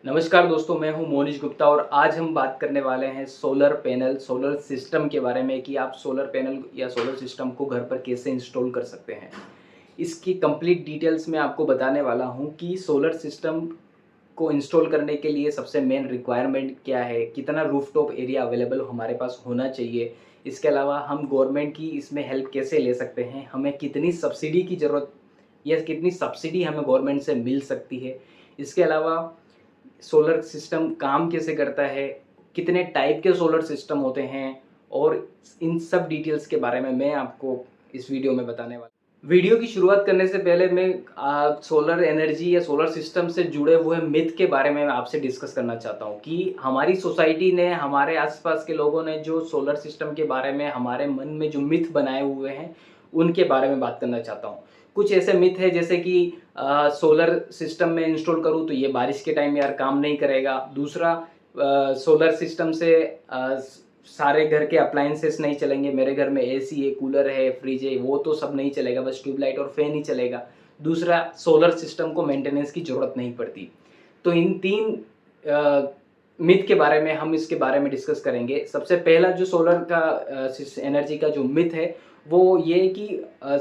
नमस्कार दोस्तों, मैं हूं मोनिश गुप्ता और आज हम बात करने वाले हैं सोलर पैनल, सोलर सिस्टम के बारे में कि आप सोलर पैनल या सोलर सिस्टम को घर पर कैसे इंस्टॉल कर सकते हैं। इसकी कंप्लीट डिटेल्स मैं आपको बताने वाला हूं कि सोलर सिस्टम को इंस्टॉल करने के लिए सबसे मेन रिक्वायरमेंट क्या है, कितना रूफटॉप एरिया अवेलेबल हमारे पास होना चाहिए। इसके अलावा हम गवर्नमेंट की इसमें हेल्प कैसे ले सकते हैं, हमें कितनी सब्सिडी की ज़रूरत या कितनी सब्सिडी हमें गवर्नमेंट से मिल सकती है। इसके अलावा सोलर सिस्टम काम कैसे करता है, कितने टाइप के सोलर सिस्टम होते हैं और इन सब डिटेल्स के बारे में मैं आपको इस वीडियो में बताने वाला हूँ। वीडियो की शुरुआत करने से पहले मैं सोलर एनर्जी या सोलर सिस्टम से जुड़े हुए मिथ के बारे में आपसे डिस्कस करना चाहता हूँ कि हमारी सोसाइटी ने, हमारे आसपास के लोगों ने जो सोलर सिस्टम के बारे में हमारे मन में जो मिथ बनाए हुए हैं, उनके बारे में बात करना चाहता हूँ। कुछ ऐसे मिथ है जैसे कि सोलर सिस्टम में इंस्टॉल करूँ तो ये बारिश के टाइम यार काम नहीं करेगा। दूसरा, सोलर सिस्टम से सारे घर के अप्लायंसेस नहीं चलेंगे, मेरे घर में एसी है, कूलर है, फ्रिज है, वो तो सब नहीं चलेगा, बस ट्यूबलाइट और फैन ही चलेगा। दूसरा, सोलर सिस्टम को मेंटेनेंस की ज़रूरत नहीं पड़ती। तो इन तीन मिथ के बारे में हम इसके बारे में डिस्कस करेंगे। सबसे पहला जो सोलर का एनर्जी का जो मिथ है वो ये कि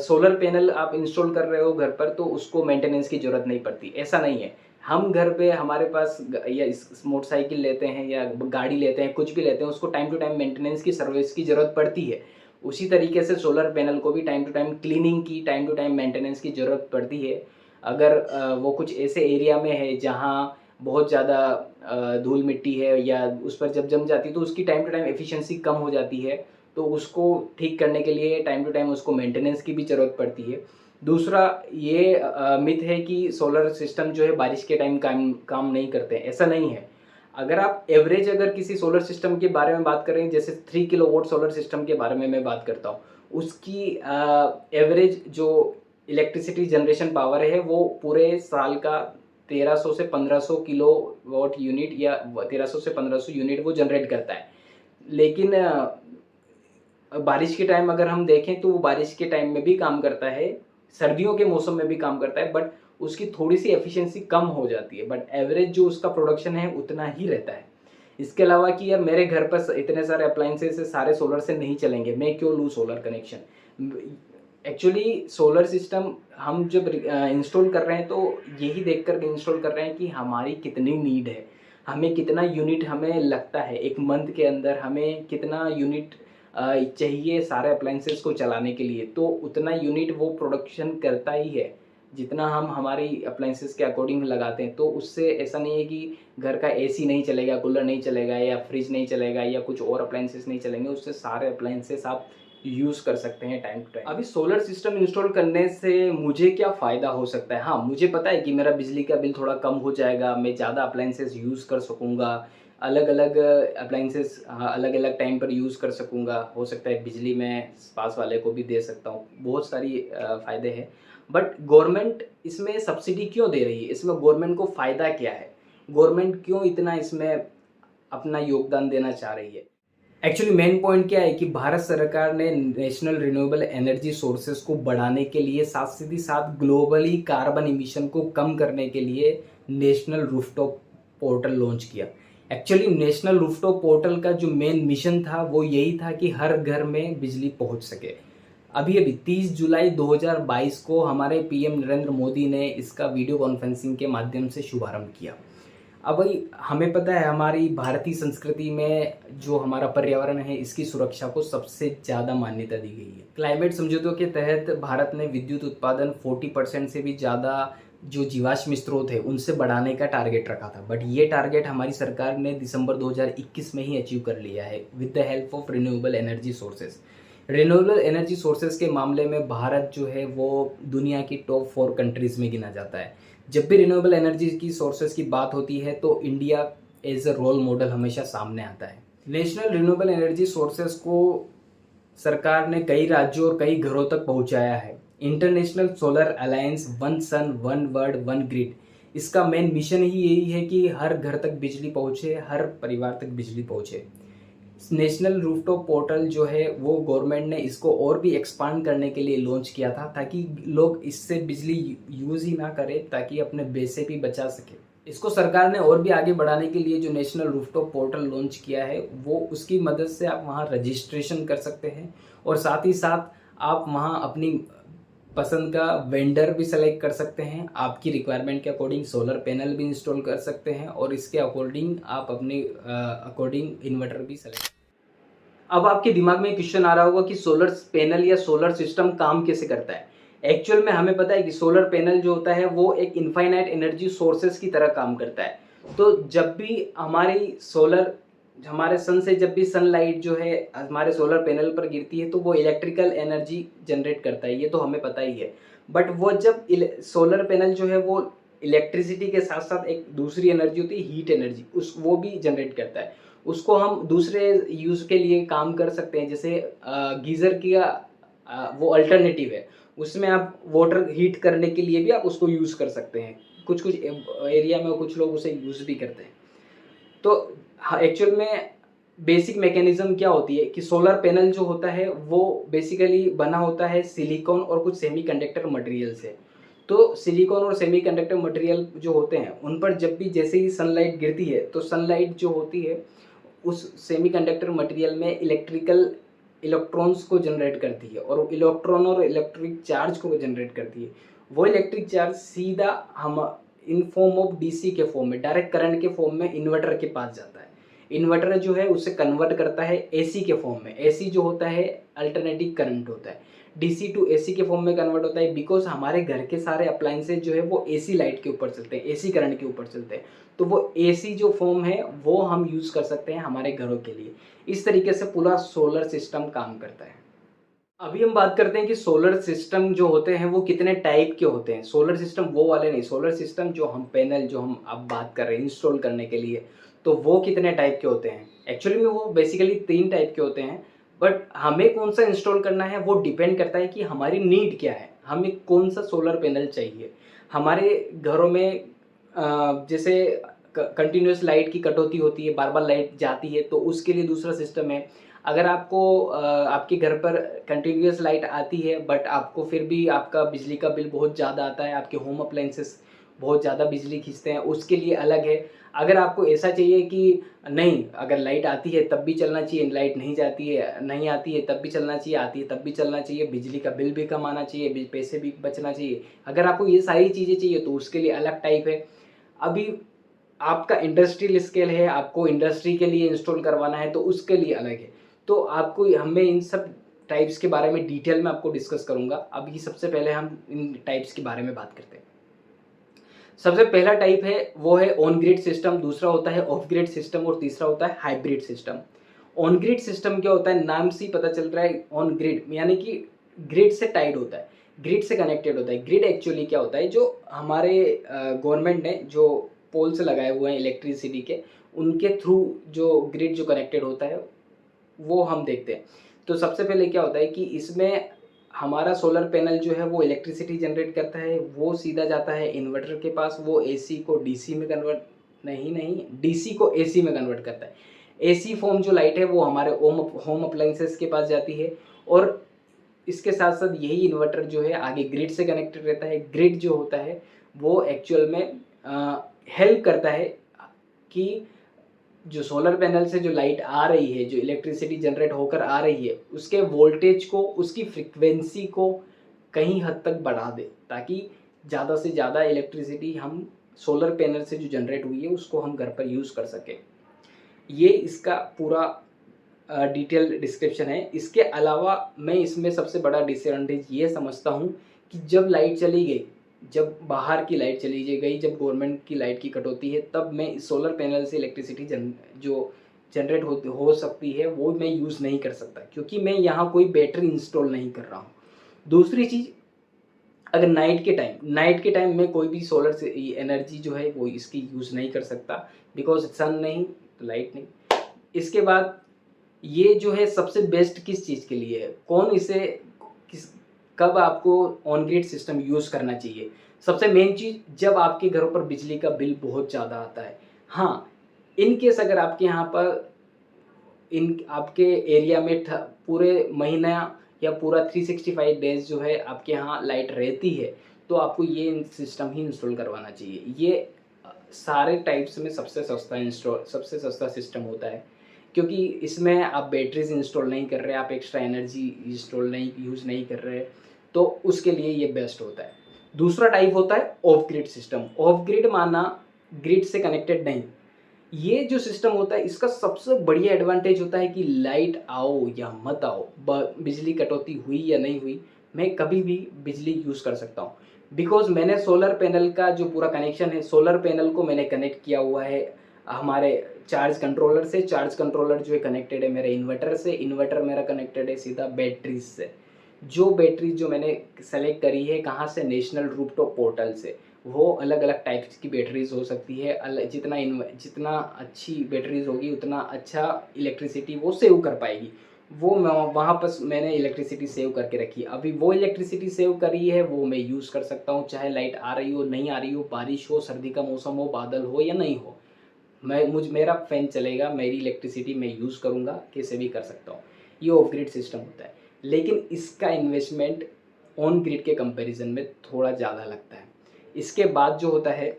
सोलर पैनल आप इंस्टॉल कर रहे हो घर पर तो उसको मेंटेनेंस की ज़रूरत नहीं पड़ती। ऐसा नहीं है। हम घर पे हमारे पास या मोटरसाइकिल लेते हैं या गाड़ी लेते हैं, कुछ भी लेते हैं, उसको टाइम टू टाइम मेंटेनेंस की सर्विस की ज़रूरत पड़ती है। उसी तरीके से सोलर पैनल को भी टाइम टू टाइम क्लीनिंग की, टाइम टू टाइम मेंटेनेंस की ज़रूरत पड़ती है। अगर वो कुछ ऐसे एरिया में है जहाँ बहुत ज़्यादा धूल मिट्टी है या उस पर जब जम जाती है तो उसकी टाइम टू टाइम एफिशिएंसी कम हो जाती है, तो उसको ठीक करने के लिए टाइम टू टाइम उसको मेंटेनेंस की भी ज़रूरत पड़ती है। दूसरा, ये मिथ है कि सोलर सिस्टम जो है बारिश के टाइम काम नहीं करते हैं। ऐसा नहीं है। अगर आप एवरेज अगर किसी सोलर सिस्टम के बारे में बात करें, जैसे 3 किलोवाट सोलर सिस्टम के बारे में मैं बात करता हूँ, उसकी एवरेज जो इलेक्ट्रिसिटी जनरेशन पावर है वो पूरे साल का 1300 से 1500 किलोवाट यूनिट या 1300 से 1500 यूनिट वो जनरेट करता है। लेकिन बारिश के टाइम अगर हम देखें तो वो बारिश के टाइम में भी काम करता है, सर्दियों के मौसम में भी काम करता है, बट उसकी थोड़ी-सी एफिशिएंसी कम हो जाती है, बट एवरेज जो उसका प्रोडक्शन है उतना ही रहता है। इसके अलावा कि यार मेरे घर पर इतने सारे अप्लायंसेस है, सारे सोलर से नहीं चलेंगे, मैं क्यों लूँ solar connection? Actually solar system हम जब इंस्टॉल कर रहे हैं तो यही देखकर इंस्टॉल कर रहे हैं कि हमारी कितनी नीड है, हमें कितना यूनिट हमें लगता है, एक मंथ के अंदर हमें कितना यूनिट चाहिए सारे अप्लायंसेस को चलाने के लिए, तो उतना यूनिट वो प्रोडक्शन करता ही है, जितना हम हमारी अप्लायंसेस के अकॉर्डिंग लगाते हैं। तो उससे ऐसा नहीं है कि घर का एसी नहीं चलेगा, कूलर नहीं चलेगा या फ्रिज नहीं चलेगा या कुछ और अप्लायंसेस नहीं चलेंगे, उससे सारे अप्लायंसेस आप यूज़ कर सकते हैं टाइम टू टाइम। अभी सोलर सिस्टम इंस्टॉल करने से मुझे क्या फ़ायदा हो सकता है? हाँ, मुझे पता है कि मेरा बिजली का बिल थोड़ा कम हो जाएगा, मैं ज़्यादा अप्लायंसेस यूज़ कर सकूँगा, अलग-अलग अप्लायंसेस अलग-अलग टाइम पर यूज़ कर सकूँगा। हो सकता है बिजली मैं पास वाले को भी दे सकता हूँ। बहुत सारी फ़ायदे हैं। बट गवर्नमेंट इसमें सब्सिडी क्यों दे रही है? इसमें गवर्नमेंट को फ़ायदा क्या है? गवर्नमेंट क्यों इतना इसमें अपना योगदान देना चाह रही है? एक्चुअली मेन पॉइंट क्या है कि भारत सरकार ने नेशनल रिन्यूएबल एनर्जी सोर्सेज को बढ़ाने के लिए साथ ही साथ ग्लोबली कार्बन इमिशन को कम करने के लिए नेशनल रूफटॉप पोर्टल लॉन्च किया। एक्चुअली नेशनल रूफटॉप पोर्टल का जो मेन मिशन था वो यही था कि हर घर में बिजली पहुंच सके। अभी अभी 30 जुलाई 2022 को हमारे पीएम नरेंद्र मोदी ने इसका वीडियो कॉन्फ्रेंसिंग के माध्यम से शुभारंभ किया। अब भाई हमें पता है हमारी भारतीय संस्कृति में जो हमारा पर्यावरण है इसकी सुरक्षा को सबसे ज़्यादा मान्यता दी गई है। क्लाइमेट समझौतों के तहत भारत ने विद्युत उत्पादन 40% से भी ज़्यादा जो जीवाश्म स्रोत है उनसे बढ़ाने का टारगेट रखा था, बट ये टारगेट हमारी सरकार ने दिसंबर 2021 में ही अचीव कर लिया है with the help of renewable energy sources. Renewable energy sources के मामले में भारत जो है वो दुनिया की टॉप 4 कंट्रीज़ में गिना जाता है। जब भी रिन्यूएबल एनर्जी की सोर्सेज की बात होती है तो India as a role model हमेशा सामने आता है। नेशनल रिन्यूएबल एनर्जी सोर्सेज को सरकार ने कई राज्यों और कई घरों तक पहुंचाया है। International solar alliance one sun one world one grid, इसका मेन मिशन ही यही है कि हर घर तक बिजली पहुंचे, हर परिवार तक बिजली पहुंचे। नेशनल रूफटॉप पोर्टल जो है वो गवर्नमेंट ने इसको और भी एक्सपांड करने के लिए लॉन्च किया था ताकि लोग इससे बिजली यूज़ ही ना करें, ताकि अपने पैसे भी बचा सके। इसको सरकार ने और भी आगे बढ़ाने के लिए जो नेशनल रूफटॉप पोर्टल लॉन्च किया है, वो उसकी मदद से आप वहाँ रजिस्ट्रेशन कर सकते हैं और साथ ही साथ आप वहाँ अपनी पसंद का वेंडर भी सेलेक्ट कर सकते हैं। आपकी रिक्वायरमेंट के अकॉर्डिंग सोलर पैनल भी इंस्टॉल कर सकते हैं और इसके अकॉर्डिंग आप अपने अकॉर्डिंग इन्वर्टर भी सेलेक्ट। अब आपके दिमाग में क्वेश्चन आ रहा होगा कि सोलर पैनल या सोलर सिस्टम काम कैसे करता है। एक्चुअल में हमें पता है कि सोलर पैनल जो होता है वो एक इनफाइनाइट एनर्जी सोर्सेस की तरह काम करता है। तो जब भी हमारे सन से जब भी सनलाइट जो है हमारे सोलर पैनल पर गिरती है तो वो इलेक्ट्रिकल एनर्जी जनरेट करता है, ये तो हमें पता ही है। बट वो जब सोलर पैनल जो है वो इलेक्ट्रिसिटी के साथ साथ एक दूसरी एनर्जी होती है हीट एनर्जी, उस वो भी जनरेट करता है। उसको हम दूसरे यूज़ के लिए काम कर सकते हैं, जैसे गीज़र की वो अल्टरनेटिव है, उसमें आप वाटर हीट करने के लिए भी आप उसको यूज़ कर सकते हैं। कुछ कुछ एरिया में कुछ लोग उसे यूज़ भी करते हैं। तो हाँ, एक्चुअल में बेसिक मैकेनिज्म क्या होती है कि सोलर पैनल जो होता है वो बेसिकली बना होता है सिलिकॉन और कुछ सेमीकंडक्टर मटेरियल से। तो सिलिकॉन और सेमीकंडक्टर मटेरियल जो होते हैं उन पर जब भी जैसे ही सनलाइट गिरती है तो सनलाइट जो होती है उस सेमीकंडक्टर मटेरियल में इलेक्ट्रिकल इलेक्ट्रॉन्स को जनरेट करती है और इलेक्ट्रॉन और इलेक्ट्रिक चार्ज को जनरेट करती है। वो इलेक्ट्रिक चार्ज सीधा हम इन फॉर्म ऑफ डीसी के फॉर्म में डायरेक्ट करंट के फॉर्म में इन्वर्टर के पास जाता है। इन्वर्टर जो है उसे कन्वर्ट करता है एसी के फॉर्म में। एसी जो होता है अल्टरनेटिंग करंट होता है, डीसी टू एसी के फॉर्म में कन्वर्ट होता है। बिकॉज हमारे घर के सारे अप्लाइंसेज जो है वो एसी लाइट के ऊपर चलते हैं, एसी करंट के ऊपर चलते हैं। तो वो एसी जो फॉर्म है वो हम यूज़ कर सकते हैं हमारे घरों के लिए। इस तरीके से पूरा सोलर सिस्टम काम करता है। अभी हम बात करते हैं कि सोलर सिस्टम जो होते हैं वो कितने टाइप के होते हैं। सोलर सिस्टम वो वाले नहीं, सोलर सिस्टम जो हम पैनल जो हम अब बात कर रहे हैं इंस्टॉल करने के लिए, तो वो कितने टाइप के होते हैं। एक्चुअली में वो बेसिकली 3 टाइप के होते हैं। बट हमें कौन सा इंस्टॉल करना है वो डिपेंड करता है कि हमारी नीड क्या है, हमें कौन सा सोलर पैनल चाहिए। हमारे घरों में जैसे कंटिन्यूस लाइट की कटौती होती है, बार बार लाइट जाती है, तो उसके लिए दूसरा सिस्टम है। अगर आपको आपके घर पर कंटिन्यूस लाइट आती है बट आपको फिर भी आपका बिजली का बिल बहुत ज़्यादा आता है, आपके होम अप्लाइंसेस बहुत ज़्यादा बिजली खींचते हैं, उसके लिए अलग है। अगर आपको ऐसा चाहिए कि नहीं, अगर लाइट आती है तब भी चलना चाहिए, लाइट नहीं जाती है नहीं आती है तब भी चलना चाहिए, आती है तब भी चलना चाहिए, बिजली का बिल भी कम आना चाहिए, पैसे भी बचना चाहिए, अगर आपको ये सारी चीज़ें चाहिए तो उसके लिए अलग टाइप है। अभी आपका इंडस्ट्रियल स्केल है, आपको इंडस्ट्री के लिए इंस्टॉल करवाना है तो उसके लिए अलग है। तो आपको हमें इन सब टाइप्स के बारे में डिटेल में आपको डिस्कस करूँगा। अभी सबसे पहले हम इन टाइप्स के बारे में बात करते हैं। सबसे पहला टाइप है वो है ऑन ग्रिड सिस्टम, दूसरा होता है ऑफ ग्रिड सिस्टम और तीसरा होता है hybrid system. On grid system क्या होता है, नाम से ही पता चल रहा है ऑन ग्रिड यानी कि ग्रिड से टाइड होता है, ग्रिड से कनेक्टेड होता है। ग्रिड एक्चुअली क्या होता है, जो हमारे गवर्नमेंट ने जो पोल्स लगाए हुए हैं इलेक्ट्रिसिटी के, उनके थ्रू जो ग्रिड जो कनेक्टेड होता है वो हम देखते हैं। तो सबसे पहले क्या होता है कि इसमें हमारा सोलर पैनल जो है वो इलेक्ट्रिसिटी जनरेट करता है, वो सीधा जाता है इन्वर्टर के पास, वो एसी को डीसी में कन्वर्ट नहीं डीसी को एसी में कन्वर्ट करता है। एसी फॉर्म जो लाइट है वो हमारे होम अप्लाइंसेस के पास जाती है और इसके साथ साथ यही इन्वर्टर जो है आगे ग्रिड से कनेक्टेड रहता है। ग्रिड जो होता है वो एक्चुअल में हेल्प करता है कि जो सोलर पैनल से जो लाइट आ रही है, जो इलेक्ट्रिसिटी जनरेट होकर आ रही है, उसके वोल्टेज को, उसकी फ्रिक्वेंसी को कहीं हद तक बढ़ा दे, ताकि ज़्यादा से ज़्यादा इलेक्ट्रिसिटी हम सोलर पैनल से जो जनरेट हुई है उसको हम घर पर यूज़ कर सकें। ये इसका पूरा डिटेल डिस्क्रिप्शन है। इसके अलावा मैं इसमें सबसे बड़ा डिसएडवांटेज ये समझता हूँ कि जब लाइट चली गई, जब बाहर की लाइट चली गई, जब गवर्नमेंट की लाइट की कटौती है, तब मैं सोलर पैनल से इलेक्ट्रिसिटी जो जनरेट हो सकती है वो मैं यूज़ नहीं कर सकता, क्योंकि मैं यहाँ कोई बैटरी इंस्टॉल नहीं कर रहा हूँ। दूसरी चीज़, अगर नाइट के टाइम में कोई भी सोलर से एनर्जी जो है वो इसकी यूज़ नहीं कर सकता, बिकॉज सन नहीं तो लाइट नहीं। इसके बाद ये जो है सबसे बेस्ट किस चीज़ के लिए है, कौन इसे किस कब आपको ऑन ग्रिड सिस्टम यूज़ करना चाहिए। सबसे मेन चीज़, जब आपके घरों पर बिजली का बिल बहुत ज़्यादा आता है। हाँ, इन केस अगर आपके यहाँ पर इन आपके एरिया में पूरे महीना या पूरा 365 डेज़ जो है आपके यहाँ लाइट रहती है, तो आपको ये सिस्टम ही इंस्टॉल करवाना चाहिए। ये सारे टाइप्स में सबसे सस्ता सिस्टम होता है, क्योंकि इसमें आप बैटरीज इंस्टॉल नहीं कर रहे, आप एक्स्ट्रा एनर्जी इंस्टॉल नहीं यूज़ नहीं कर रहे, तो उसके लिए ये बेस्ट होता है। दूसरा टाइप होता है of grid system. Of grid माना ग्रिड से कनेक्टेड नहीं। ये जो सिस्टम होता है इसका सबसे बढ़िया एडवांटेज होता है कि लाइट आओ या मत आओ, बिजली कटौती हुई या नहीं हुई, मैं कभी भी बिजली यूज़ कर सकता हूँ। बिकॉज मैंने सोलर पैनल का जो पूरा कनेक्शन है, सोलर पैनल को मैंने कनेक्ट किया हुआ है हमारे चार्ज कंट्रोलर से। चार्ज कंट्रोलर जो है कनेक्टेड है मेरे इन्वर्टर से, इन्वर्टर मेरा कनेक्टेड है सीधा बैटरीज से। जो बैटरी जो मैंने सेलेक्ट करी है कहाँ से, नेशनल रूफटॉप पोर्टल से। वो अलग अलग टाइप्स की बैटरीज हो सकती है, जितना अच्छी बैटरीज होगी उतना अच्छा इलेक्ट्रिसिटी वो सेव कर पाएगी। वो वहाँ पर मैंने इलेक्ट्रिसिटी सेव करके रखी है। अभी वो इलेक्ट्रिसिटी सेव करी है वो मैं यूज़ कर सकता हूँ, चाहे लाइट आ रही हो नहीं आ रही हो, बारिश हो, सर्दी का मौसम हो, बादल हो या नहीं हो, मेरा फ़ैन चलेगा, मेरी इलेक्ट्रिसिटी मैं यूज़ करूँगा, कैसे भी कर सकता हूँ। ये ऑफ ग्रिड सिस्टम होता है, लेकिन इसका इन्वेस्टमेंट ऑन ग्रिड के कंपैरिजन में थोड़ा ज़्यादा लगता है। इसके बाद जो होता है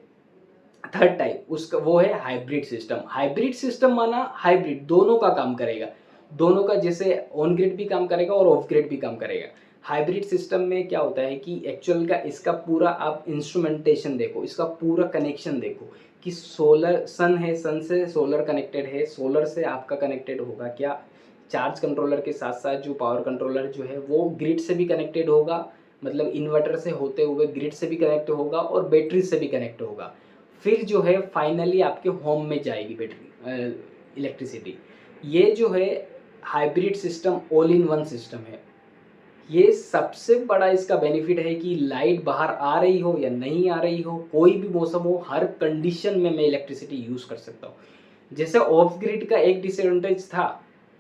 थर्ड टाइप, उसका वो है हाइब्रिड सिस्टम। हाइब्रिड सिस्टम माना हाइब्रिड दोनों का काम करेगा, दोनों का, जैसे ऑन ग्रिड भी काम करेगा और ऑफ ग्रिड भी काम करेगा। हाइब्रिड सिस्टम में क्या होता है कि एक्चुअल का इसका पूरा आप इंस्ट्रूमेंटेशन देखो, इसका पूरा कनेक्शन देखो कि सोलर सन है, सन से सोलर कनेक्टेड है, सोलर से आपका कनेक्टेड होगा क्या, चार्ज कंट्रोलर के साथ साथ जो पावर कंट्रोलर जो है वो ग्रिड से भी कनेक्टेड होगा, मतलब इन्वर्टर से होते हुए ग्रिड से भी कनेक्ट होगा और बैटरी से भी कनेक्ट होगा। फिर जो है फाइनली आपके होम में जाएगी बैटरी इलेक्ट्रिसिटी। ये जो है hybrid system all in one system है। ये सबसे बड़ा इसका बेनिफिट है कि लाइट बाहर आ रही हो या नहीं आ रही हो, कोई भी मौसम हो, हर कंडीशन में मैं इलेक्ट्रिसिटी यूज़ कर सकता हूँ। जैसे ऑफ ग्रिड का एक डिसएडवांटेज था,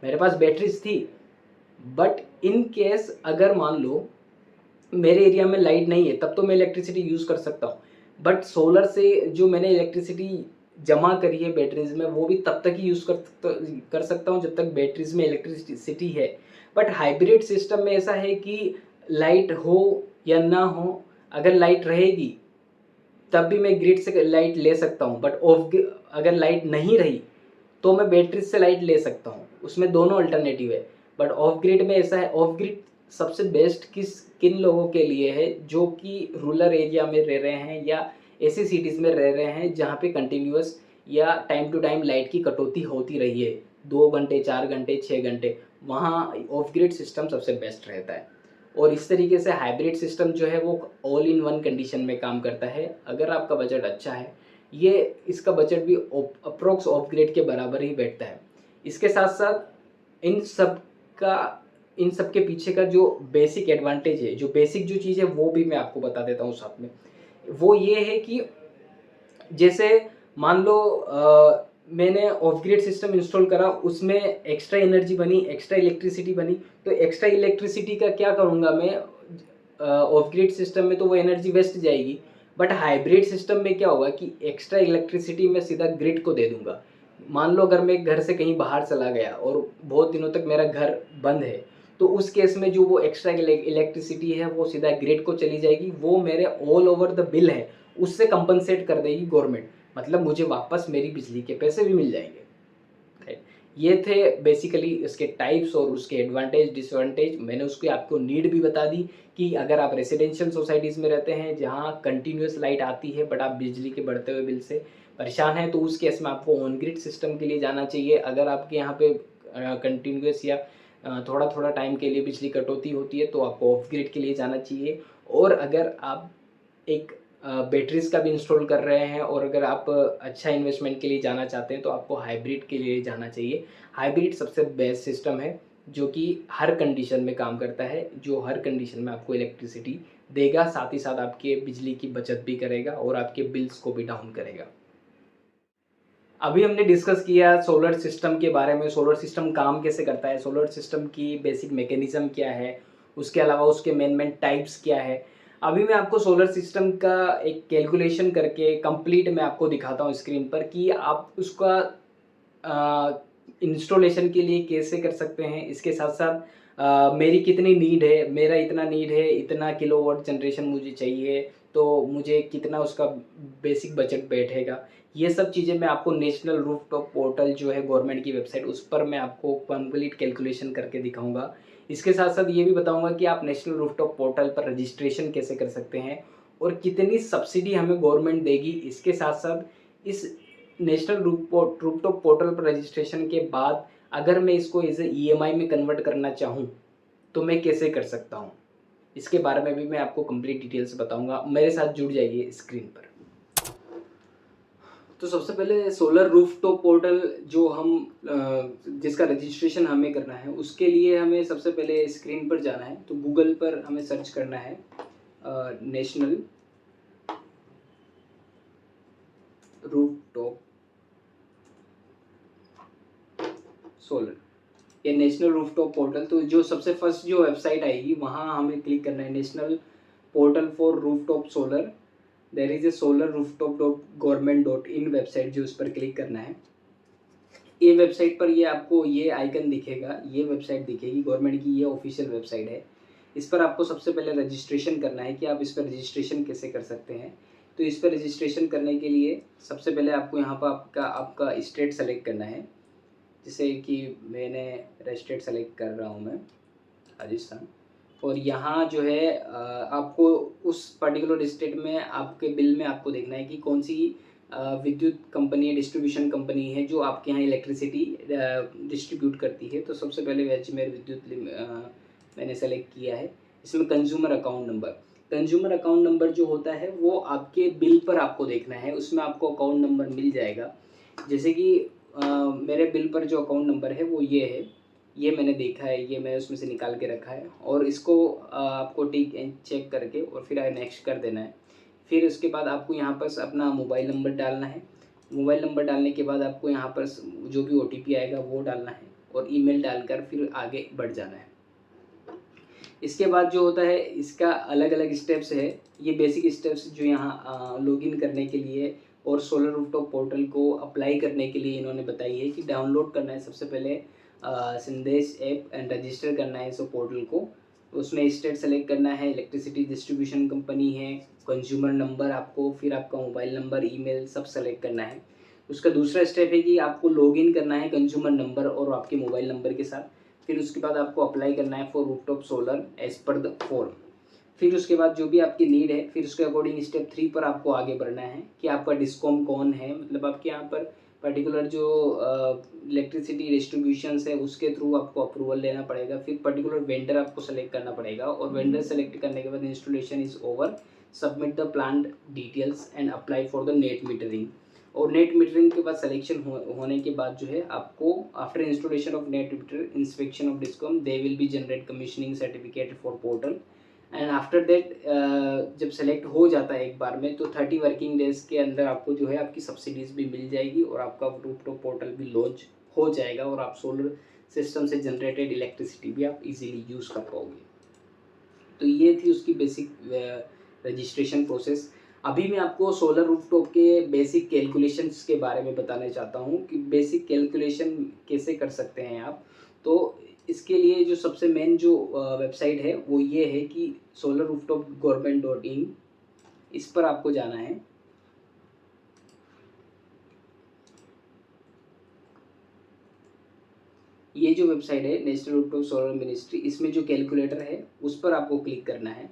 मेरे पास बैटरीज थी, बट इन केस अगर मान लो मेरे एरिया में लाइट नहीं है तब तो मैं इलेक्ट्रिसिटी यूज़ कर सकता हूँ, बट सोलर से जो मैंने इलेक्ट्रिसिटी जमा करी है बैटरीज में वो भी तब तक ही यूज़ कर सकता हूँ जब तक बैटरीज में इलेक्ट्रिसिटी है। बट हाइब्रिड सिस्टम में ऐसा है कि लाइट हो या ना हो, अगर लाइट रहेगी तब भी मैं ग्रिड से लाइट ले सकता हूँ, बट अगर लाइट नहीं रही तो मैं बैटरी से लाइट ले सकता हूँ, उसमें दोनों अल्टरनेटिव है। बट ऑफ ग्रिड में ऐसा है, ऑफ ग्रिड सबसे बेस्ट किन लोगों के लिए है, जो कि रूरल एरिया में रह रहे हैं या ऐसी सिटीज़ में रह रहे हैं जहाँ पे कंटिन्यूअस या टाइम टू टाइम लाइट की कटौती होती रही है, 2 घंटे 4 घंटे 6 घंटे, वहाँ ऑफ ग्रिड सिस्टम सबसे बेस्ट रहता है। और इस तरीके से हाइब्रिड सिस्टम जो है वो ऑल इन वन कंडीशन में काम करता है। अगर आपका बजट अच्छा है, ये इसका बजट भी अप्रोक्स ऑफ ग्रिड के बराबर ही बैठता है। इसके साथ साथ इन सब के पीछे का जो बेसिक एडवांटेज है, जो बेसिक जो चीज़ है वो भी मैं आपको बता देता हूँ साथ में। वो ये है कि जैसे मान लो मैंने ऑफ ग्रिड सिस्टम इंस्टॉल करा, उसमें एक्स्ट्रा एनर्जी बनी, एक्स्ट्रा इलेक्ट्रिसिटी बनी, तो एक्स्ट्रा इलेक्ट्रिसिटी का क्या करूँगा मैं, ऑफ ग्रिड सिस्टम में तो वो एनर्जी वेस्ट जाएगी। बट हाइब्रिड सिस्टम में क्या होगा कि एक्स्ट्रा इलेक्ट्रिसिटी मैं सीधा ग्रिड को दे दूंगा। मान लो अगर मैं घर से कहीं बाहर चला गया और बहुत दिनों तक मेरा घर बंद है, तो उस केस में जो वो एक्स्ट्रा इलेक्ट्रिसिटी है वो सीधा ग्रिड को चली जाएगी, वो मेरे ऑल ओवर द बिल है उससे कंपनसेट कर देगी गवर्नमेंट, मतलब मुझे वापस मेरी बिजली के पैसे भी मिल जाएंगे। ये थे बेसिकली इसके टाइप्स और उसके एडवांटेज डिसएडवांटेज। मैंने उसकी आपको नीड भी बता दी कि अगर आप रेसिडेंशियल सोसाइटीज़ में रहते हैं जहाँ कंटिन्यूस लाइट आती है बट आप बिजली के बढ़ते हुए बिल से परेशान हैं, तो उस केस में आपको ऑन ग्रिड सिस्टम के लिए जाना चाहिए। अगर आपके यहाँ पे कंटिन्यूस या थोड़ा थोड़ा टाइम के लिए बिजली कटौती होती है तो आपको ऑफ ग्रिड के लिए जाना चाहिए। और अगर आप एक बैटरीज का भी इंस्टॉल कर रहे हैं और अगर आप अच्छा इन्वेस्टमेंट के लिए जाना चाहते हैं तो आपको हाइब्रिड के लिए जाना चाहिए। हाइब्रिड सबसे बेस्ट सिस्टम है जो कि हर कंडीशन में काम करता है, जो हर कंडीशन में आपको इलेक्ट्रिसिटी देगा, साथ ही साथ आपके बिजली की बचत भी करेगा और आपके बिल्स को भी डाउन करेगा। अभी हमने डिस्कस किया सोलर सिस्टम के बारे में, सोलर सिस्टम काम कैसे करता है, सोलर सिस्टम की बेसिक मैकेनिज्म क्या है, उसके अलावा उसके मेन टाइप्स क्या है। अभी मैं आपको सोलर सिस्टम का एक कैलकुलेशन करके कंप्लीट मैं आपको दिखाता हूँ स्क्रीन पर कि आप उसका इंस्टॉलेशन के लिए कैसे कर सकते हैं। इसके साथ साथ मेरी कितनी नीड है, मेरा इतना नीड है, इतना किलोवाट जनरेशन मुझे चाहिए, तो मुझे कितना उसका बेसिक बजट बैठेगा, ये सब चीज़ें मैं आपको नेशनल रूफटॉप पोर्टल जो है गवर्नमेंट की वेबसाइट, उस पर मैं आपको कंप्लीट कैलकुलेशन करके दिखाऊँगा। इसके साथ-साथ ये भी बताऊँगा कि आप नेशनल रूफटॉप पोर्टल पर रजिस्ट्रेशन कैसे कर सकते हैं और कितनी सब्सिडी हमें गवर्नमेंट देगी। इसके साथ-साथ इस नेशनल रूफटॉप पोर्टल पर रजिस्ट्रेशन के बाद अगर मैं इसको एज़ अ ईएमआई में कन्वर्ट करना चाहूँ, तो मैं कैसे कर सकता हूँ? इसके बारे में भी मैं आपको कंप्लीट डिटेल्स बताऊँगा। मेरे साथ जुड़ जाइए स्क्रीन पर। तो सबसे पहले सोलर रूफटॉप पोर्टल जो हम जिसका रजिस्ट्रेशन हमें करना है, उसके लिए हमें सबसे पहले स्क्रीन पर जाना है। तो गूगल पर हमें सर्च करना है नेशनल रूफटॉप सोलर या नेशनल रूफटॉप पोर्टल। तो जो सबसे फर्स्ट जो वेबसाइट आएगी वहाँ हमें क्लिक करना है, national portal for rooftop solar. There is a solar rooftop dot government dot in website, जो उस पर क्लिक करना है। ये वेबसाइट पर ये आपको ये आइकन दिखेगा, ये वेबसाइट दिखेगी, गवर्नमेंट की ये ऑफिशियल वेबसाइट है। इस पर आपको सबसे पहले रजिस्ट्रेशन करना है कि आप इस पर रजिस्ट्रेशन कैसे कर सकते हैं। तो इस पर रजिस्ट्रेशन करने के लिए सबसे पहले आपको यहाँ पर आपका आपका स्टेट सेलेक्ट करना है। जैसे कि मैंने स्टेट सेलेक्ट कर रहा हूँ मैं, राजस्थान। और यहाँ जो है आपको उस पर्टिकुलर स्टेट में आपके बिल में आपको देखना है कि कौन सी विद्युत कंपनी है, डिस्ट्रीब्यूशन कंपनी है जो आपके यहाँ इलेक्ट्रिसिटी डिस्ट्रीब्यूट करती है। तो सबसे पहले अजमेर मैंने सेलेक्ट किया है। इसमें कंज्यूमर अकाउंट नंबर जो होता है वो आपके बिल पर आपको देखना है, उसमें आपको अकाउंट नंबर मिल जाएगा। जैसे कि मेरे बिल पर जो अकाउंट नंबर है वो ये है, ये मैंने देखा है, ये मैं उसमें से निकाल के रखा है। और इसको आपको टिक एंड चेक करके और फिर नेक्स्ट कर देना है। फिर उसके बाद आपको यहाँ पर अपना मोबाइल नंबर डालना है। मोबाइल नंबर डालने के बाद आपको यहाँ पर जो भी ओटीपी आएगा वो डालना है और ईमेल डालकर फिर आगे बढ़ जाना है। इसके बाद जो होता है इसका अलग अलग स्टेप्स है। ये बेसिक स्टेप्स जो यहाँ लॉगिन करने के लिए और सोलर रूफटॉप पोर्टल को अप्लाई करने के लिए इन्होंने बताई है कि डाउनलोड करना है सबसे पहले संदेश ऐप एंड रजिस्टर करना है इस पोर्टल को। उसमें स्टेट सेलेक्ट करना है, इलेक्ट्रिसिटी डिस्ट्रीब्यूशन कंपनी है, कंज्यूमर नंबर आपको, फिर आपका मोबाइल नंबर, ईमेल सब सेलेक्ट करना है। उसका दूसरा स्टेप है कि आपको लॉगिन करना है कंज्यूमर नंबर और आपके मोबाइल नंबर के साथ। फिर उसके बाद आपको अप्लाई करना है for rooftop solar as per the form. फिर उसके बाद जो भी आपकी नीड है, फिर उसके अकॉर्डिंग स्टेप 3 पर आपको आगे बढ़ना है कि आपका डिस्कॉम कौन है, मतलब आपके यहाँ पर पर्टिकुलर जो इलेक्ट्रिसिटी डिस्ट्रीब्यूशंस है उसके थ्रू आपको अप्रूवल लेना पड़ेगा। फिर पर्टिकुलर वेंडर आपको सेलेक्ट करना पड़ेगा और वेंडर सेलेक्ट करने के बाद installation is over, submit the plan details and apply for the net metering. और नेट मीटरिंग के बाद सिलेक्शन होने के बाद जो है आपको after installation of net metre inspection of discom they will be generate commissioning certificate for portal and after that जब सेलेक्ट हो जाता है एक बार में तो 30 वर्किंग डेज के अंदर आपको जो है आपकी सब्सिडीज भी मिल जाएगी और आपका रूफटॉप पोर्टल भी लॉन्च हो जाएगा और आप सोलर सिस्टम से जनरेटेड इलेक्ट्रिसिटी भी आप इजीली यूज़ कर पाओगे। तो ये थी उसकी बेसिक रजिस्ट्रेशन प्रोसेस। अभी मैं आपको सोलर रूफटॉप के बेसिक कैलकुलेशंस के बारे में बताना चाहता हूँ कि बेसिक कैलकुलेशन कैसे कर सकते हैं आप। तो इसके लिए जो सबसे मेन जो वेबसाइट है वो ये है कि सोलर रूफटॉप गवर्नमेंट डॉट इन, इस पर आपको जाना है। ये जो वेबसाइट है नेशनल रूफटॉप सोलर मिनिस्ट्री, इसमें जो कैलकुलेटर है उस पर आपको क्लिक करना है।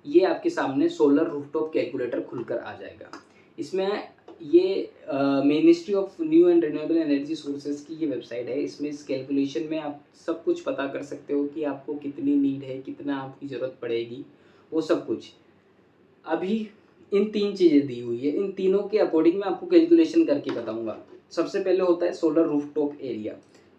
ये आपके सामने सोलर रूफटॉप कैलकुलेटर खुलकर आ जाएगा। इसमें ये ministry of new and renewable energy sources की ये वेबसाइट है। इसमें इस कैलकुलेशन में आप सब कुछ पता कर सकते हो कि आपको कितनी नीड है, कितना आपकी ज़रूरत पड़ेगी, वो सब कुछ। अभी इन 3 चीज़ें दी हुई है, इन तीनों के अकॉर्डिंग मैं आपको कैलकुलेशन करके बताऊँगा। सबसे पहले होता है सोलर रूफटॉप एरिया।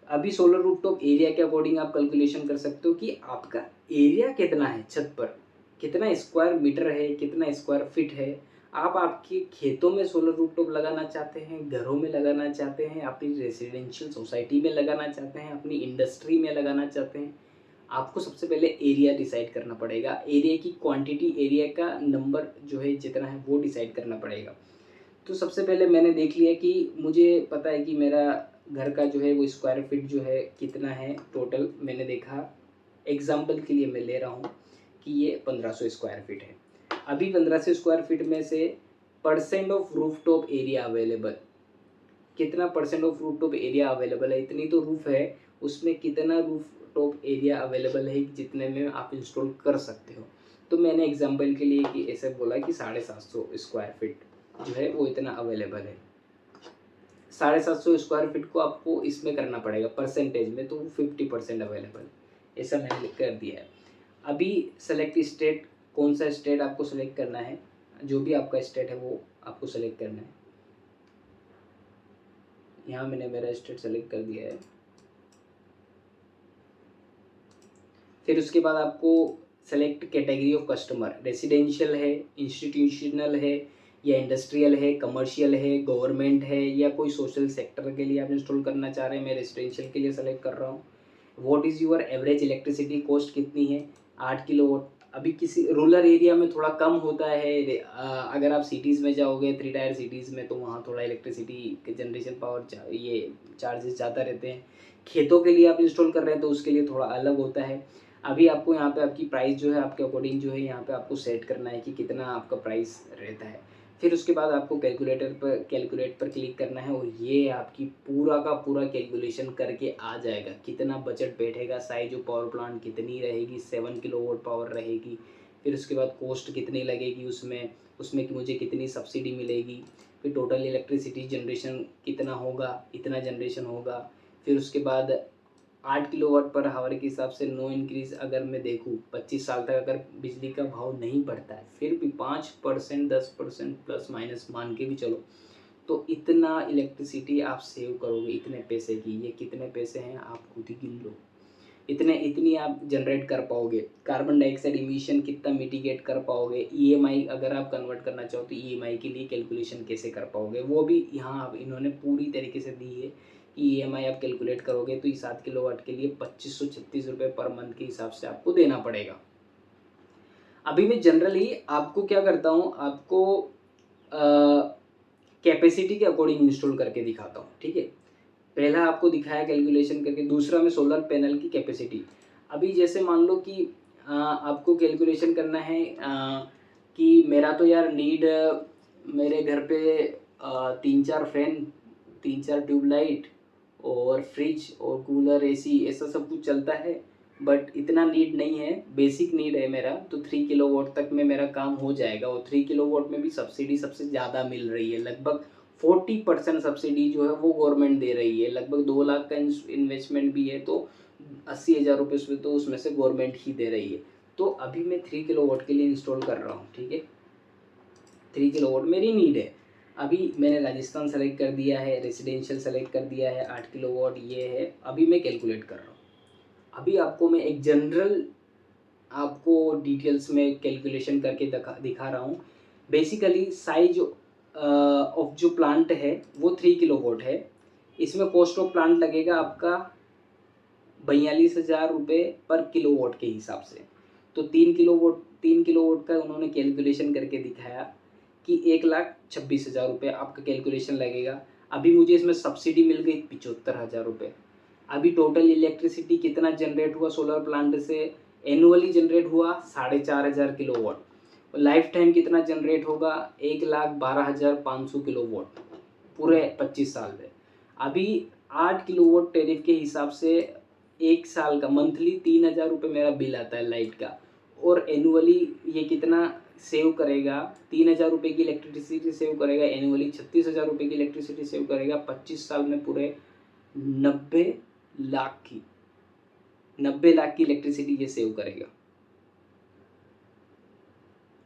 अभी सोलर रूफटॉप एरिया के अकॉर्डिंग आप कैलकुलेशन कर सकते हो कि आपका एरिया कितना है छत पर, कितना स्क्वायर मीटर है, कितना स्क्वायर फीट है। आप आपके खेतों में सोलर रूफटॉप लगाना चाहते हैं, घरों में लगाना चाहते हैं, अपनी रेसिडेंशियल सोसाइटी में लगाना चाहते हैं, अपनी इंडस्ट्री में लगाना चाहते हैं। आपको सबसे पहले एरिया डिसाइड करना पड़ेगा। एरिया की क्वांटिटी, एरिया का नंबर जो है जितना है वो डिसाइड करना पड़ेगा। तो सबसे पहले मैंने देख लिया कि मुझे पता है कि मेरा घर का जो है वो स्क्वायर फीट जो है कितना है टोटल। मैंने देखा, एग्जाम्पल के लिए मैं ले रहा हूँ कि ये 1500 स्क्वायर फीट है। अभी 1500 स्क्वायर फीट में से percent of roof top area available, कितना percent of roof top area available है, इतनी तो रूफ है, उसमें कितना रूफ टॉप एरिया अवेलेबल है जितने में आप इंस्टॉल कर सकते हो। तो मैंने एग्जांपल के लिए कि ऐसे बोला कि 750 स्क्वायर फीट जो है वो इतना अवेलेबल है। 750 स्क्वायर फीट को आपको इसमें करना पड़ेगा परसेंटेज में, तो वो 50% अवेलेबल, ऐसा मैंने कर दिया है। अभी सेलेक्ट स्टेट, कौन सा स्टेट आपको सेलेक्ट करना है, जो भी आपका स्टेट है वो आपको सेलेक्ट करना है। यहाँ मैंने मेरा स्टेट सेलेक्ट कर दिया है। फिर उसके बाद आपको select category of customer, residential है, इंस्टीट्यूशनल है, या इंडस्ट्रियल है, कमर्शियल है, गवर्नमेंट है, या कोई सोशल सेक्टर के लिए आप इंस्टॉल करना चाह रहे हैं। मैं रेसिडेंशियल के लिए सेलेक्ट कर रहा हूँ। What is your average electricity cost कितनी है, 8 किलोवाट। अभी किसी रूरल एरिया में थोड़ा कम होता है, अगर आप सिटीज़ में जाओगे 3 टायर सिटीज़ में तो वहाँ थोड़ा इलेक्ट्रिसिटी के जनरेशन पावर ये चार्जेस ज़्यादा रहते हैं। खेतों के लिए आप इंस्टॉल कर रहे हैं तो उसके लिए थोड़ा अलग होता है। अभी आपको यहाँ पे आपकी प्राइस जो है आपके अकॉर्डिंग जो है यहाँ पे आपको सेट करना है कि कितना आपका प्राइस रहता है। फिर उसके बाद आपको कैलकुलेट पर क्लिक करना है और ये आपकी पूरा का पूरा कैलकुलेशन करके आ जाएगा, कितना बजट बैठेगा, साइज ऑफ पावर प्लांट कितनी रहेगी, 7 किलोवाट पावर रहेगी। फिर उसके बाद कॉस्ट कितनी लगेगी उसमें, उसमें कि मुझे कितनी सब्सिडी मिलेगी। फिर टोटल इलेक्ट्रिसिटी जनरेशन कितना होगा, इतना जनरेशन होगा। फिर उसके बाद 8 किलोवाट पर हावर के हिसाब से नो इंक्रीज, अगर मैं देखूँ 25 साल तक अगर बिजली का भाव नहीं बढ़ता है फिर भी 5% 10% प्लस माइनस मान के भी चलो, तो इतना इलेक्ट्रिसिटी आप सेव करोगे इतने पैसे की। ये कितने पैसे हैं आप खुद ही गिन लो, इतनी आप जनरेट कर पाओगे। कार्बन डाइऑक्साइड इमिशन कितना मिटिगेट कर पाओगे। ईएमआई अगर आप कन्वर्ट करना चाहो तो ईएमआई के लिए कैलकुलेशन कैसे कर पाओगे, वो भी यहाँ आप इन्होंने पूरी तरीके से दी है कि ईएमआई आप कैलकुलेट करोगे तो ये 7 किलोवाट के लिए 2536 रुपये पर मंथ के हिसाब से आपको देना पड़ेगा। अभी मैं जनरली आपको क्या करता हूँ, आपको कैपेसिटी के अकॉर्डिंग इंस्टॉल करके दिखाता हूँ, ठीक है। पहला आपको दिखाया कैलकुलेशन करके, दूसरा में सोलर पैनल की कैपेसिटी। अभी जैसे मान लो कि आपको कैलकुलेशन करना है कि मेरा तो यार नीड, मेरे घर पे 3-4 फैन, 3-4 ट्यूबलाइट और फ्रिज और कूलर एसी ऐसा सब कुछ चलता है, बट इतना नीड नहीं है, बेसिक नीड है मेरा, तो 3 किलोवाट तक में मेरा काम हो जाएगा। और 3 किलोवाट में भी सब्सिडी सबसे ज़्यादा मिल रही है, लगभग 40% सब्सिडी जो है वो गवर्नमेंट दे रही है। लगभग 2 लाख का इन्वेस्टमेंट भी है तो 80,000 रुपये उसमें तो उसमें से गवर्नमेंट ही दे रही है। तो अभी मैं 3 किलोवाट के लिए इंस्टॉल कर रहा हूँ, ठीक है। 3 किलोवाट मेरी नीड है। अभी मैंने राजस्थान सेलेक्ट कर दिया है, रेसिडेंशियल सेलेक्ट कर दिया है, 8 किलोवाट ये है। अभी मैं कैलकुलेट कर रहा हूँ। अभी आपको मैं एक जनरल आपको डिटेल्स में कैलकुलेशन करके दिखा रहा हूँ। बेसिकली साइज ऑफ जो प्लांट है वो 3 किलोवाट है। इसमें कॉस्ट ऑफ प्लांट लगेगा आपका 42,000 रुपये पर किलोवाट के हिसाब से। तो 3 किलोवाट का उन्होंने कैलकुलेशन करके दिखाया कि 1,26,000 रुपये आपका कैलकुलेशन लगेगा। अभी मुझे इसमें सब्सिडी मिल गई 75,000 रुपये। अभी टोटल इलेक्ट्रिसिटी कितना जनरेट हुआ सोलर प्लांट से, एनुअली जनरेट हुआ 4,500 किलोवाट। लाइफ टाइम कितना जनरेट होगा, 1,12,500 किलोवाट पूरे 25 साल में। अभी 8 किलोवाट टैरिफ के हिसाब से एक साल का मंथली 3,000 रुपये मेरा बिल आता है लाइट का। और एनुअली ये कितना सेव करेगा, 3,000 रुपये की इलेक्ट्रिसिटी सेव करेगा, एनुअली 36,000 रुपये की इलेक्ट्रिसिटी सेव करेगा। 25 साल में पूरे 90 लाख की 90 लाख की इलेक्ट्रिसिटी ये सेव करेगा।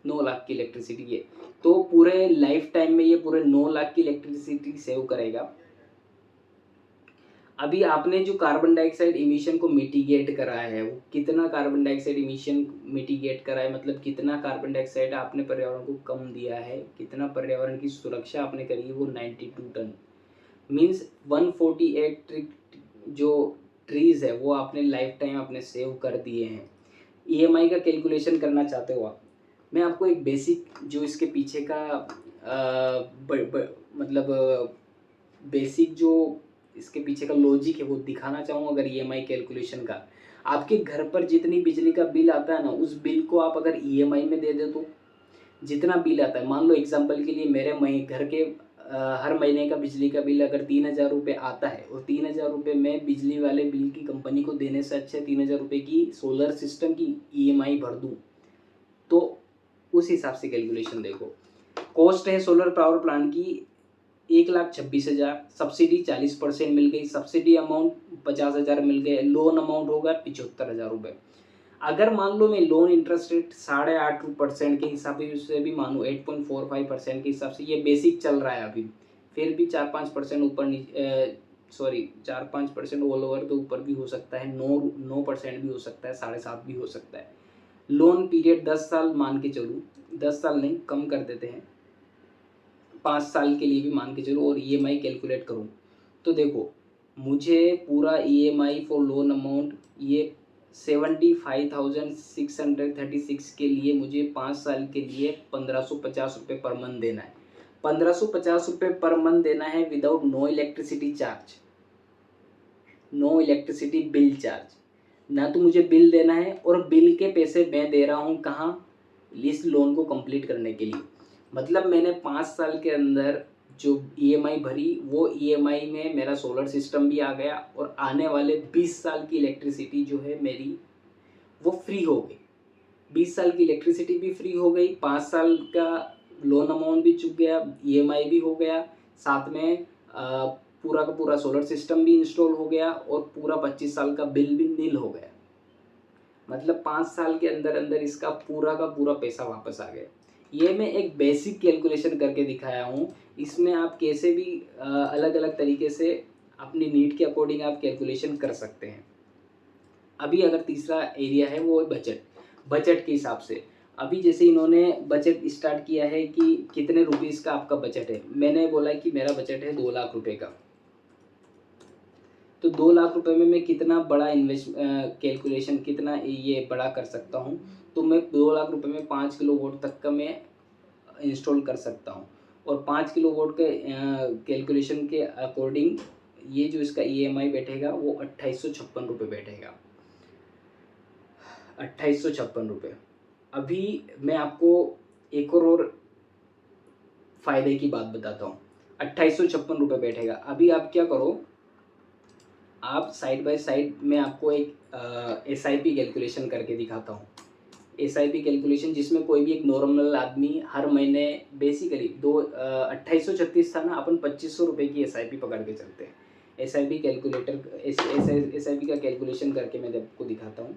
9 लाख की इलेक्ट्रिसिटी ये, तो पूरे लाइफ टाइम में ये पूरे 9 लाख की इलेक्ट्रिसिटी सेव करेगा। अभी आपने जो कार्बन डाइऑक्साइड इमिशन को मिटिगेट करा है, वो कितना कार्बन डाइऑक्साइड इमिशन मिटिगेट करा है, मतलब कितना कार्बन डाइऑक्साइड आपने पर्यावरण को कम दिया है, कितना पर्यावरण की सुरक्षा आपने करी है, वो 92 टन मीन्स 148 जो ट्रीज़ है वो आपने लाइफ टाइम अपने सेव कर दिए हैं। ईएमआई का कैलकुलेशन करना चाहते हो आप, मैं आपको एक बेसिक जो इसके पीछे का मतलब बेसिक जो इसके पीछे का लॉजिक है वो दिखाना चाहूँ। अगर ईएमआई कैलकुलेशन का, आपके घर पर जितनी बिजली का बिल आता है ना, उस बिल को आप अगर ईएमआई में दे दे तो जितना बिल आता है, मान लो एग्जांपल के लिए मेरे घर के हर महीने का बिजली का बिल अगर 3,000 रुपये आता है और 3,000 रुपये मैं बिजली वाले बिल की कंपनी को देने से अच्छा 3,000 रुपये की सोलर सिस्टम की ईएमआई भर दूँ, तो उस हिसाब से कैलकुलेशन देखो। कॉस्ट है सोलर पावर प्लांट की 1,26,000, सब्सिडी 40% मिल गई, सब्सिडी अमाउंट 50,000 मिल गए, लोन अमाउंट होगा 75,000 रुपये। अगर मान लो मैं लोन इंटरेस्ट रेट 8.5% के हिसाब से भी मानूँ, 8.45% के हिसाब से, ये बेसिक चल रहा है अभी, फिर भी 4-5% ऊपर सॉरी 4-5% ऑल ओवर तो ऊपर भी हो सकता है, 9% भी हो सकता है, 7.5 भी हो सकता है। लोन पीरियड 10 साल मान के चलूँ, 10 साल नहीं कम कर देते हैं, 5 साल के लिए भी मान के चलो और ईएमआई कैलकुलेट करूँ, तो देखो मुझे पूरा ईएमआई फॉर लोन अमाउंट ये 75,636 के लिए मुझे 5 साल के लिए 1,550 रुपये पर मंथ देना है। 1,550 रुपये पर मंथ देना है without no electricity charge, no electricity bill charge, ना तो मुझे बिल देना है और बिल के पैसे मैं दे रहा हूँ कहाँ, इस लोन को कंप्लीट करने के लिए। मतलब मैंने 5 साल के अंदर जो ईएमआई भरी वो ईएमआई में मेरा सोलर सिस्टम भी आ गया और आने वाले 20 साल की इलेक्ट्रिसिटी जो है मेरी वो फ्री हो गई। 20 साल की इलेक्ट्रिसिटी भी फ्री हो गई, 5 साल का लोन अमाउंट भी चुक गया, ईएमआई भी हो गया, साथ में पूरा का पूरा सोलर सिस्टम भी इंस्टॉल हो गया और पूरा 25 साल का बिल भी नील हो गया। मतलब 5 साल के अंदर अंदर इसका पूरा का पूरा पैसा वापस आ गया। ये मैं एक बेसिक कैलकुलेशन करके दिखाया हूँ, इसमें आप कैसे भी अलग अलग तरीके से अपनी नीड के अकॉर्डिंग आप कैलकुलेशन कर सकते हैं। अभी अगर तीसरा एरिया है वो है बजट, बजट के हिसाब से। अभी जैसे इन्होंने बजट स्टार्ट किया है कि कितने रुपीज़ का आपका बजट है, मैंने बोला कि मेरा बजट है 2 लाख रुपए का, तो 2 लाख रुपए में मैं कितना बड़ा कैलकुलेशन कितना ये बड़ा कर सकता हूँ, तो मैं 2 लाख रुपए में 5 किलोवाट तक का मैं इंस्टॉल कर सकता हूँ और 5 किलोवाट के कैलकुलेशन के अकॉर्डिंग ये जो इसका ईएमआई बैठेगा वो 2,856 रुपये बैठेगा, 2,856 रुपये। अभी मैं आपको एक और फ़ायदे की बात बताता हूँ। 2,856 रुपये बैठेगा। अभी आप क्या करो, आप साइड बाय साइड मैं आपको एक एसआईपी कैलकुलेशन करके दिखाता हूँ। एसआईपी कैलकुलेशन जिसमें कोई भी एक नॉर्मल आदमी हर महीने बेसिकली 2,2836 था ना, अपन 2,500 रुपये की एसआईपी पकड़ के चलते हैं। एसआईपी कैलकुलेटर एसआईपी का कैलकुलेशन करके मैं आपको दिखाता हूँ।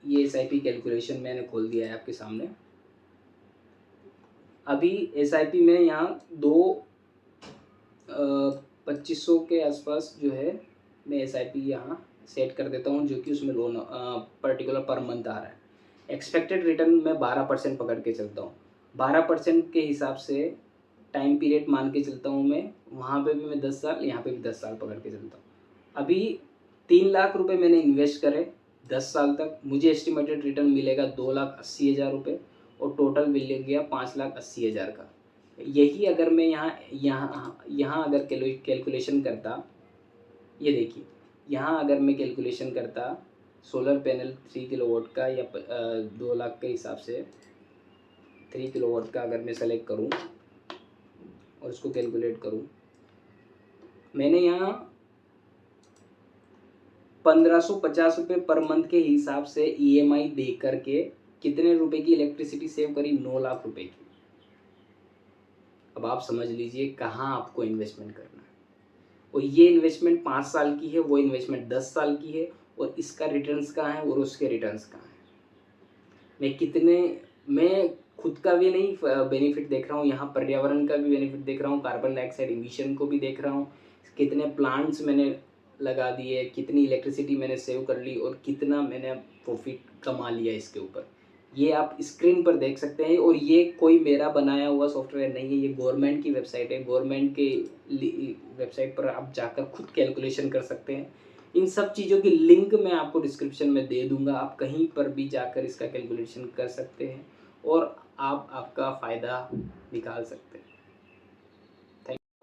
ये एसआईपी कैलकुलेशन मैंने खोल दिया है आपके सामने। अभी एसआईपी में यहाँ 2,2500 के आसपास जो है मैं एसआईपी यहाँ सेट कर देता हूँ, जो कि उसमें लोन पर्टिकुलर पर मंथ आ रहा है। एक्सपेक्टेड रिटर्न मैं 12% पकड़ के चलता हूँ। 12% के हिसाब से टाइम पीरियड मान के चलता हूँ मैं, वहाँ पे भी मैं 10 साल, यहाँ पे भी 10 साल पकड़ के चलता हूँ। अभी 3 लाख रुपए मैंने इन्वेस्ट करे 10 साल तक, मुझे एस्टिमेटेड रिटर्न मिलेगा 2,80,000 रुपये और टोटल मिल गया 5,80,000 का। यही अगर मैं यहाँ अगर कैलकुलेशन करता, ये देखिए यहाँ अगर मैं कैलकुलेशन करता सोलर पैनल 3 किलोवाट का या 2 लाख के हिसाब से 3 किलोवाट का अगर मैं सेलेक्ट करूँ और इसको कैलकुलेट करूँ, मैंने यहाँ 1,550 रुपये पर मंथ के हिसाब से ईएमआई दे करके कितने रुपए की इलेक्ट्रिसिटी सेव करी, 9 लाख रुपए की। अब आप समझ लीजिए कहाँ आपको इन्वेस्टमेंट करना है, और ये इन्वेस्टमेंट 5 साल की है, वो इन्वेस्टमेंट 10 साल की है, और इसका रिटर्न्स कहाँ है और उसके रिटर्न्स कहाँ है। मैं खुद का भी नहीं बेनिफिट देख रहा हूँ, यहाँ पर्यावरण का भी बेनिफिट देख रहा हूँ, कार्बन डाइऑक्साइड इमिशन को भी देख रहा हूँ, कितने प्लांट्स मैंने लगा दिए, कितनी इलेक्ट्रिसिटी मैंने सेव कर ली और कितना मैंने प्रॉफिट कमा लिया इसके ऊपर। ये आप स्क्रीन पर देख सकते हैं, और ये कोई मेरा बनाया हुआ सॉफ्टवेयर नहीं है, ये गवर्नमेंट की वेबसाइट है। गवर्नमेंट के वेबसाइट पर आप जाकर खुद कैलकुलेशन कर सकते हैं। इन सब चीज़ों की लिंक मैं आपको डिस्क्रिप्शन में दे दूंगा, आप कहीं पर भी जाकर इसका कैलकुलेशन कर सकते हैं और आप आपका फ़ायदा निकाल सकते हैं।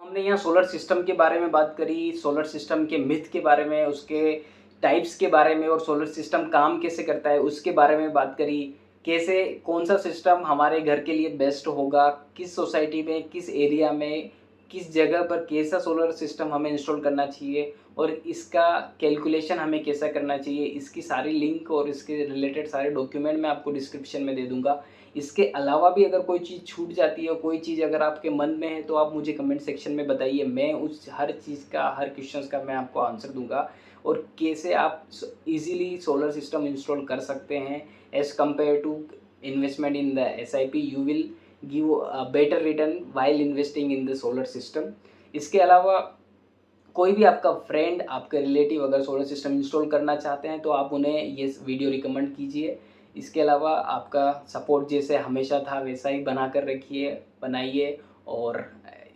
हमने यहाँ सोलर सिस्टम के बारे में बात करी, सोलर सिस्टम के मिथ के बारे में, उसके टाइप्स के बारे में, और सोलर सिस्टम काम कैसे करता है उसके बारे में बात करी। कैसे कौन सा सिस्टम हमारे घर के लिए बेस्ट होगा, किस सोसाइटी में, किस एरिया में, किस जगह पर कैसा सोलर सिस्टम हमें इंस्टॉल करना चाहिए और इसका कैलकुलेशन हमें कैसा करना चाहिए, इसकी सारी लिंक और इसके रिलेटेड सारे डॉक्यूमेंट मैं आपको डिस्क्रिप्शन में दे दूंगा। इसके अलावा भी अगर कोई चीज़ छूट जाती है, कोई चीज़ अगर आपके मन में है, तो आप मुझे कमेंट सेक्शन में बताइए। मैं उस हर चीज़ का, हर क्वेश्चंस का मैं आपको आंसर दूंगा और कैसे आप इजीली सोलर सिस्टम इंस्टॉल कर सकते हैं as compare to investment in the SIP। You will give a better return while investing in the solar system. इसके अलावा कोई भी आपका फ्रेंड, आपके रिलेटिव अगर सोलर सिस्टम इंस्टॉल करना चाहते हैं तो आप उन्हें ये वीडियो रिकमेंड कीजिए। इसके अलावा आपका सपोर्ट जैसे हमेशा था वैसा ही बना कर रखिए, बनाइए। और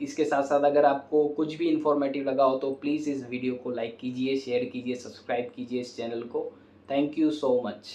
इसके साथ साथ अगर आपको कुछ भी इन्फॉर्मेटिव लगा हो तो प्लीज़ इस वीडियो को लाइक कीजिए, शेयर कीजिए, सब्सक्राइब कीजिए इस चैनल को। Thank you so much.